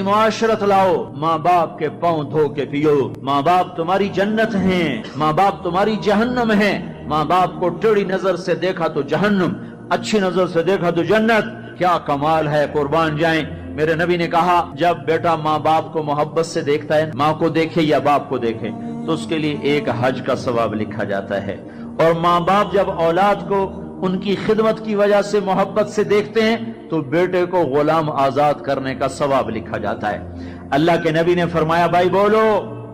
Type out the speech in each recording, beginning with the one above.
معاشرت لاؤ، ماں باپ کے پاؤں دھو کے پیو۔ ماں باپ تمہاری جنت ہیں، ماں باپ تمہاری جہنم ہیں۔ ماں باپ کو ٹیڑھی نظر سے دیکھا تو جہنم، اچھی نظر سے دیکھا تو جنت۔ کیا کمال ہے، قربان جائیں۔ میرے نبی نے کہا جب بیٹا ماں باپ کو محبت سے دیکھتا ہے، ماں کو دیکھے یا باپ کو دیکھے، تو اس کے لیے ایک حج کا ثواب لکھا جاتا ہے۔ اور ماں باپ جب اولاد کو ان کی خدمت کی وجہ سے محبت سے دیکھتے ہیں تو بیٹے کو غلام آزاد کرنے کا ثواب لکھا جاتا ہے۔ اللہ کے نبی نے فرمایا، بھائی بولو،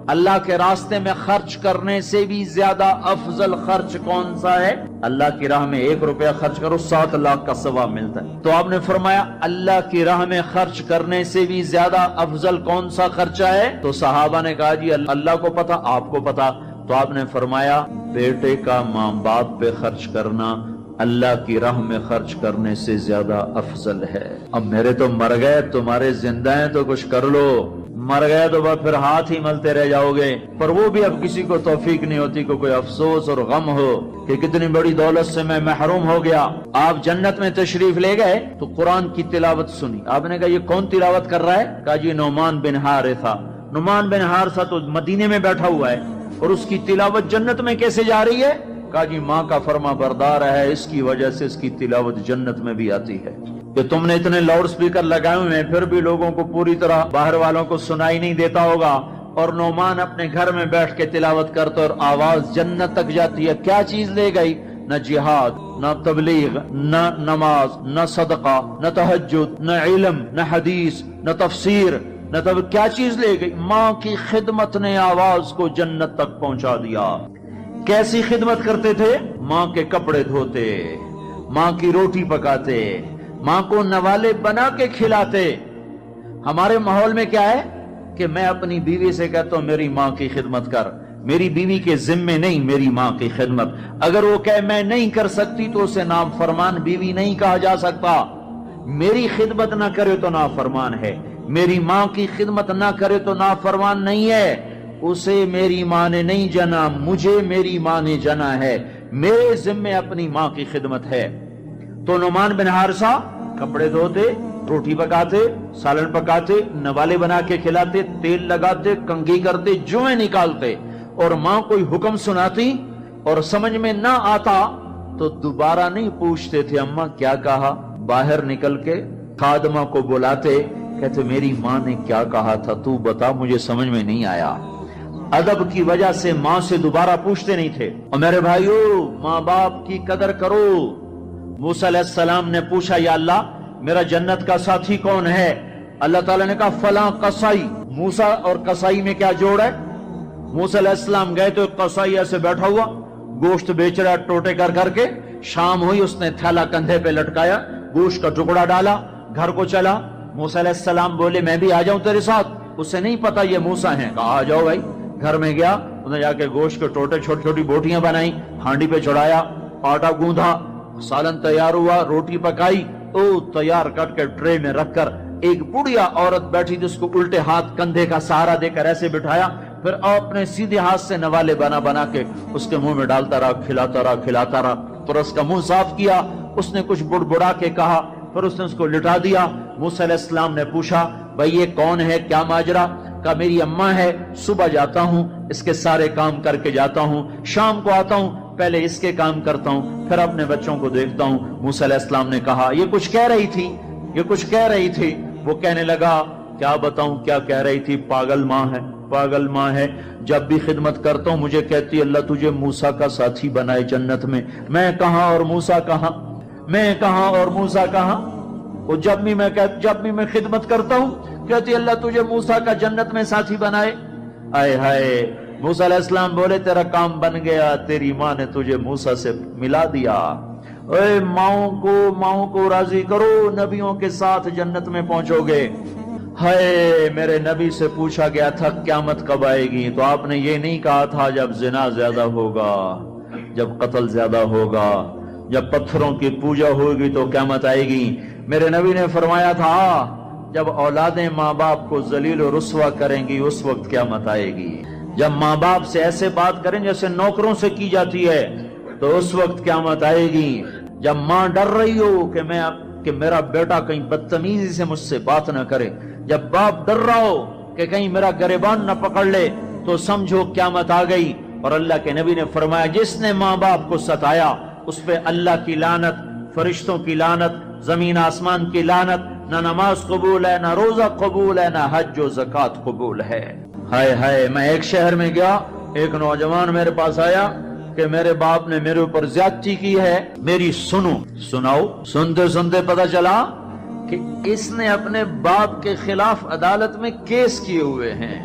اللہ کے راستے میں خرچ کرنے سے بھی زیادہ افضل خرچ کون سا ہے؟ اللہ کی راہ میں 1 روپیہ خرچ کرو 7 لاکھ کا ثواب ملتا ہے۔ تو آپ نے فرمایا اللہ کی راہ میں خرچ کرنے سے بھی زیادہ افضل کون سا خرچہ ہے؟ تو صحابہ نے کہا جی اللہ کو پتا، آپ کو پتا۔ تو آپ نے فرمایا بیٹے کا ماں باپ پہ خرچ کرنا اللہ کی راہ میں خرچ کرنے سے زیادہ افضل ہے۔ اب میرے تو مر گئے، تمہارے زندہ ہیں تو کچھ کر لو، مر گئے تو پھر ہاتھ ہی ملتے رہ جاؤ گے۔ پر وہ بھی اب کسی کو توفیق نہیں ہوتی کہ کوئی افسوس اور غم ہو کہ کتنی بڑی دولت سے میں محروم ہو گیا۔ آپ جنت میں تشریف لے گئے تو قرآن کی تلاوت سنی۔ آپ نے کہا یہ کون تلاوت کر رہا ہے؟ کہا جی نعمان بن حارثہ۔ نعمان بن حارثہ تو مدینے میں بیٹھا ہوا ہے اور اس کی تلاوت جنت میں کیسے جا رہی ہے؟ کہا جی ماں کا فرما بردار ہے، اس کی وجہ سے اس کی تلاوت جنت میں بھی آتی ہے۔ کہ تم نے اتنے لاؤڈ سپیکر لگائے ہوئے ہیں پھر بھی لوگوں کو پوری طرح باہر والوں کو سنائی نہیں دیتا ہوگا، اور نعمان اپنے گھر میں بیٹھ کے تلاوت کرتا اور آواز جنت تک جاتی ہے۔ کیا چیز لے گئی؟ نہ جہاد، نہ تبلیغ، نہ نماز، نہ صدقہ، نہ تہجد، نہ علم، نہ حدیث، نہ تفسیر، نہ کیا چیز لے گئی؟ ماں کی خدمت نے آواز کو جنت تک پہنچا دیا۔ کیسی خدمت کرتے تھے؟ ماں کے کپڑے دھوتے، ماں کی روٹی پکاتے، ماں کو نوالے بنا کے کھلاتے۔ ہمارے ماحول میں کیا ہے کہ میں اپنی بیوی سے کہتا ہوں میری ماں کی خدمت کر، میری بیوی کے ذمے نہیں میری ماں کی خدمت۔ اگر وہ کہے میں نہیں کر سکتی تو اسے نافرمان بیوی نہیں کہا جا سکتا۔ میری خدمت نہ کرے تو نافرمان ہے، میری ماں کی خدمت نہ کرے تو نافرمان نہیں ہے۔ اسے میری ماں نے نہیں جنا، مجھے میری ماں نے جنا ہے، میرے ذمے اپنی ماں کی خدمت ہے۔ تو نعمان بن حارثہ کپڑے دھوتے، روٹی پکاتے، سالن پکاتے، نوالے بنا کے کھلاتے، تیل لگاتے، کنگھی کرتے، جوئیں نکالتے، اور ماں کوئی حکم سناتی اور سمجھ میں نہ آتا تو دوبارہ نہیں پوچھتے تھے اماں کیا کہا، باہر نکل کے خادمہ کو بلاتے، کہتے میری ماں نے کیا کہا تھا تو بتا، مجھے سمجھ میں نہیں آیا۔ ادب کی وجہ سے ماں سے دوبارہ پوچھتے نہیں تھے۔ اور میرے بھائیو، ماں باپ کی قدر کرو۔ موسیٰ علیہ السلام نے پوچھا یا اللہ میرا جنت کا ساتھی کون ہے؟ اللہ تعالیٰ نے کہا فلاں قصائی۔ موسیٰ اور قصائی میں کیا جوڑ ہے؟ موسیٰ علیہ السلام گئے تو ایک قصائی ایسے بیٹھا ہوا گوشت بیچ رہا ٹوٹے کر کر کے۔ شام ہوئی، اس نے تھیلا کندھے پہ لٹکایا، گوشت کا ٹکڑا ڈالا، گھر کو چلا۔ موسیٰ علیہ السلام بولے میں بھی آ جاؤں تیرے ساتھ؟ اسے نہیں پتا یہ موسیٰ ہیں۔ کہا آ جاؤ بھائی۔ گھر میں گیا، انہوں نے جا کے گوشت کے ٹوٹے چھوٹی چھوٹی بوٹیاں بنائی، ہانڈی پہ چڑھایا، آٹا گوندھا، سالن تیار ہوا، روٹی پکائی، تیار کر کے ٹرے میں رکھ کر ایک بڑھیا عورت بیٹھی جس کو الٹے ہاتھ کندھے کا سہارا دے کر ایسے بٹھایا، پھر اپنے سیدھے ہاتھ سے نوالے بنا بنا کے اس کے منہ میں ڈالتا رہا، کھلاتا رہا، پھر اس کا منہ صاف کیا۔ اس نے کچھ بڑبڑا کے کہا، پھر اس نے اس کو لٹا دیا۔ موسیٰ علیہ السلام نے پوچھا بھائی یہ کون ہے، کیا ماجرا؟ کہا میری اماں ہے، صبح جاتا ہوں اس کے سارے کام کر کے جاتا ہوں، شام کو آتا ہوں پہلے اس کے کام کرتا ہوں، پھر اپنے بچوں کو دیکھتا ہوں۔ موسیٰ علیہ السلام نے کہا یہ کچھ کہہ رہی تھی، یہ کچھ کہہ رہی تھی۔ وہ کہنے لگا کیا بتاؤں کیا کہہ رہی تھی؟ پاگل ماں ہے، پاگل ماں ہے، جب بھی خدمت کرتا ہوں مجھے کہتی اللہ تجھے موسیٰ کا ساتھی بنائے جنت میں۔ میں کہاں اور موسیٰ کہاں، میں کہاں اور موسیٰ کہاں؟ وہ جب بھی میں خدمت کرتا ہوں کہتی اللہ تجھے موسیٰ کا جنت میں ساتھی بنائے۔ آئے ہائے، موسیٰ علیہ السلام بولے تیرا کام بن گیا، تیری ماں نے تجھے موسیٰ سے ملا دیا۔ اے ماؤں کو راضی کرو، نبیوں کے ساتھ جنت میں پہنچو گے۔ ہائے، میرے نبی سے پوچھا گیا تھا قیامت کب آئے گی، تو آپ نے یہ نہیں کہا تھا جب زنا زیادہ ہوگا، جب قتل زیادہ ہوگا، جب پتھروں کی پوجا ہوگی تو قیامت آئے گی۔ میرے نبی نے فرمایا تھا جب اولادیں ماں باپ کو ذلیل و رسوا کریں گی اس وقت قیامت آئے گی۔ جب ماں باپ سے ایسے بات کریں جیسے نوکروں سے کی جاتی ہے تو اس وقت قیامت آئے گی۔ جب ماں ڈر رہی ہو کہ میرا بیٹا کہیں بدتمیزی سے مجھ سے بات نہ کرے، جب باپ ڈر رہا ہو کہ کہیں میرا گریبان نہ پکڑ لے تو سمجھو قیامت آ گئی. اور اللہ کے نبی نے فرمایا جس نے ماں باپ کو ستایا اس پہ اللہ کی لعنت، فرشتوں کی لعنت، زمین آسمان کی لعنت. نہ نماز قبول ہے، نہ روزہ قبول ہے، نہ حج و زکوٰۃ قبول ہے. ہائے ہائے، میں ایک شہر میں گیا، ایک نوجوان میرے پاس آیا کہ میرے باپ نے میرے اوپر زیادتی کی ہے، میری سناؤ. سنتے سنتے پتہ چلا کہ اس نے اپنے باپ کے خلاف عدالت میں کیس کیے ہوئے ہیں.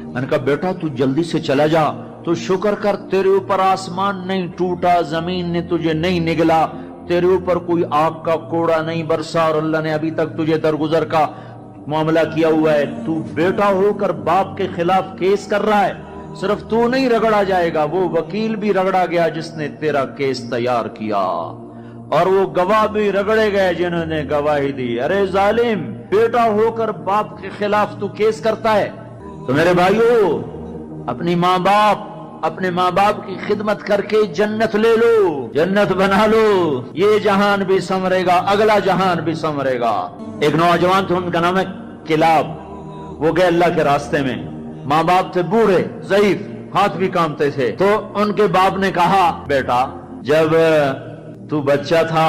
میں نے کہا بیٹا تو جلدی سے چلا جا، تو شکر کر تیرے اوپر آسمان نہیں ٹوٹا، زمین نے تجھے نہیں نگلا، تیرے اوپر کوئی آگ کا کوڑا نہیں برسا، اور اللہ نے ابھی تک تجھے درگزر کا معاملہ کیا ہوا ہے. تو بیٹا ہو کر باپ کے خلاف کیس کر رہا ہے. صرف تو نہیں رگڑا جائے گا، وہ وکیل بھی رگڑا گیا جس نے تیرا کیس تیار کیا، اور وہ گواہ بھی رگڑے گئے جنہوں نے گواہی دی. ارے ظالم، بیٹا ہو کر باپ کے خلاف تو کیس کرتا ہے. تو میرے بھائیو، اپنے ماں باپ کی خدمت کر کے جنت لے لو، جنت بنا لو. یہ جہان بھی سنورے گا، اگلا جہان بھی سنورے گا. ایک نوجوان تھے، ان کا نام ہے کلاب. وہ گئے اللہ کے راستے میں. ماں باپ تھے بوڑھے، ضعیف، ہاتھ بھی کامتے تھے. تو ان کے باپ نے کہا بیٹا جب تو بچہ تھا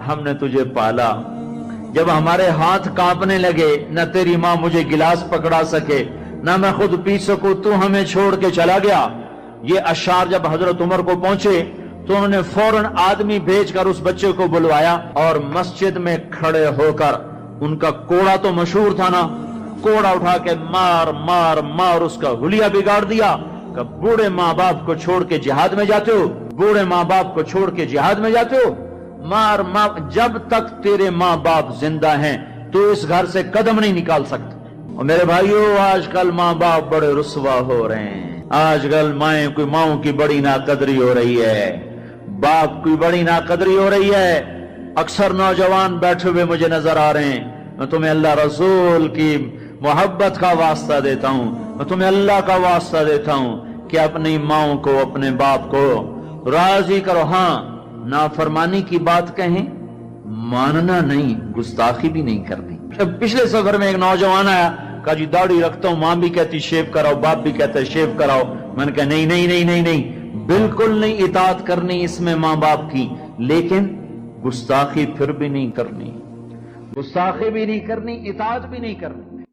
ہم نے تجھے پالا، جب ہمارے ہاتھ کانپنے لگے نہ تیری ماں مجھے گلاس پکڑا سکے نہ میں خود پی سکوں، تو ہمیں چھوڑ کے چلا گیا. یہ اشعار جب حضرت عمر کو پہنچے تو انہوں نے فوراً آدمی بھیج کر اس بچے کو بلوایا اور مسجد میں کھڑے ہو کر ان کا کوڑا تو مشہور تھا نا، کوڑا اٹھا کے مار مار مار اس کا حلیہ بگاڑ دیا. کہ بوڑھے ماں باپ کو چھوڑ کے جہاد میں جاتے ہو، بوڑھے ماں باپ کو چھوڑ کے جہاد میں جاتے ہو، مار مار. جب تک تیرے ماں باپ زندہ ہیں تو اس گھر سے قدم نہیں نکال سکتے. اور میرے بھائیو، آج کل ماں باپ بڑے رسوا ہو رہے ہیں. آج کل ماؤں کی بڑی ناقدری ہو رہی ہے، باپ کی بڑی ناقدری ہو رہی ہے. اکثر نوجوان بیٹھے ہوئے مجھے نظر آ رہے ہیں. میں تمہیں اللہ رسول کی محبت کا واسطہ دیتا ہوں، میں تمہیں اللہ کا واسطہ دیتا ہوں کہ اپنی ماؤں کو، اپنے باپ کو راضی کرو. ہاں، نافرمانی کی بات کہیں، ماننا نہیں، گستاخی بھی نہیں کرنی. پچھلے سفر میں ایک نوجوان آیا، کہا جی داڑھی رکھتا ہوں، ماں بھی کہتی شیو کراؤ، باپ بھی کہتا ہے شیو کراؤ. میں نے کہا نہیں نہیں نہیں نہیں نہیں، بالکل نہیں اطاعت کرنی اس میں ماں باپ کی، لیکن گستاخی پھر بھی نہیں کرنی، گستاخی بھی نہیں کرنی، اطاعت بھی نہیں کرنی.